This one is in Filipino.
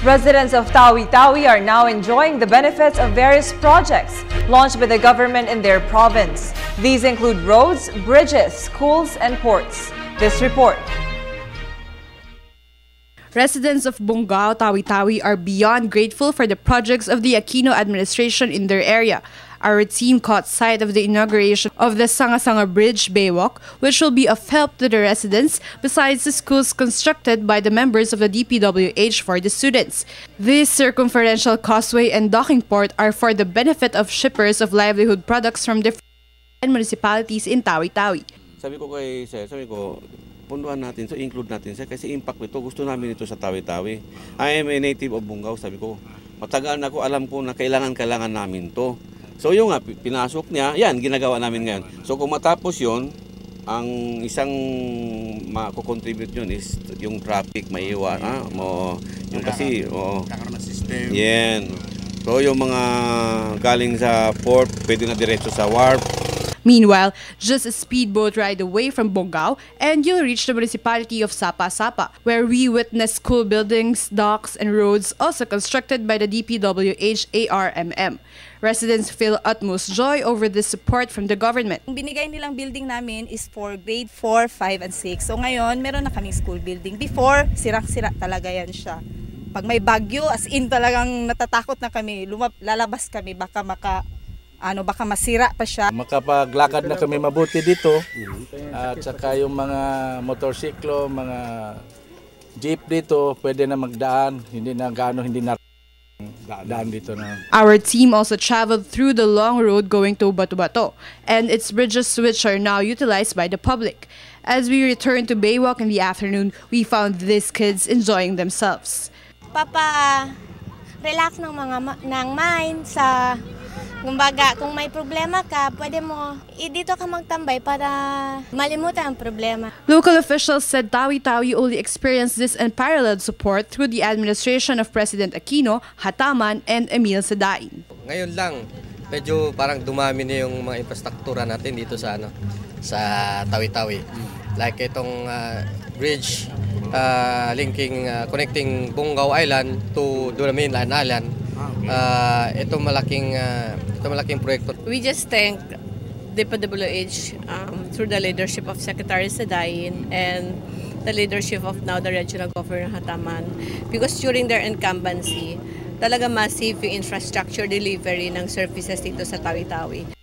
Residents of Tawi-Tawi are now enjoying the benefits of various projects launched by the government in their province. These include roads, bridges, schools, and ports. This report. Residents of Bongao, Tawi-Tawi are beyond grateful for the projects of the Aquino administration in their area. Our team caught sight of the inauguration of the Sanga-Sanga Bridge Baywalk, which will be of help to the residents besides the schools constructed by the members of the DPWH for the students. This circumferential causeway and docking port are for the benefit of shippers of livelihood products from different municipalities in Tawi-Tawi. Sabi ko kay Sir, punduan natin, so include natin siya kasi impact nito, gusto namin ito sa Tawi-Tawi. I am a native of Bongao, sabi ko, matagal na ako, alam ko na kailangan namin to. So yung nga, pinasok niya, yan, ginagawa namin ngayon. So kung matapos yon, ang isang mako-contribute yun is yung traffic, maiiwan, yung kasi, kakaroon ng system. Yan. So yung mga galing sa port, pwede na diretso sa wharf. Meanwhile, just a speedboat ride away from Bongao, and you'll reach the municipality of Sapa-Sapa, where we witness school buildings, docks, and roads also constructed by the DPWH ARMM. Residents feel utmost joy over this support from the government. Ang binigay nilang building namin is for grade 4, 5, and 6. So ngayon, meron na kaming school building. Before, sirang-sira talaga yan siya. Pag may bagyo, as in talagang natatakot na kami. Lalabas kami, baka masira pa siya. Makapaglakad na kami mabuti dito. At saka yung mga motorsiklo, mga jeep dito, pwede na magdaan. Hindi na daan dito na. Our team also traveled through the long road going to Bato-Bato and its bridges, which are now utilized by the public. As we returned to Baywalk in the afternoon, we found these kids enjoying themselves. Relax ng mind sa kumbaga, kung may problema ka, pwede mo dito ka magtambay para malimutan ang problema. Local officials said Tawi-Tawi only experienced this unparalleled support through the administration of President Aquino, Hataman, and Emil Sadain. Ngayon lang, medyo parang dumami na yung mga infrastruktura natin dito sa Tawi-Tawi. Like itong bridge connecting Bongao Island to the mainland island. Ito malaking proyekto. We just thank DPWH through the leadership of Secretary Sadain and the leadership of now the Regional Governor Hataman, because during their incumbency, talaga massive yung infrastructure delivery ng services dito sa Tawi-Tawi.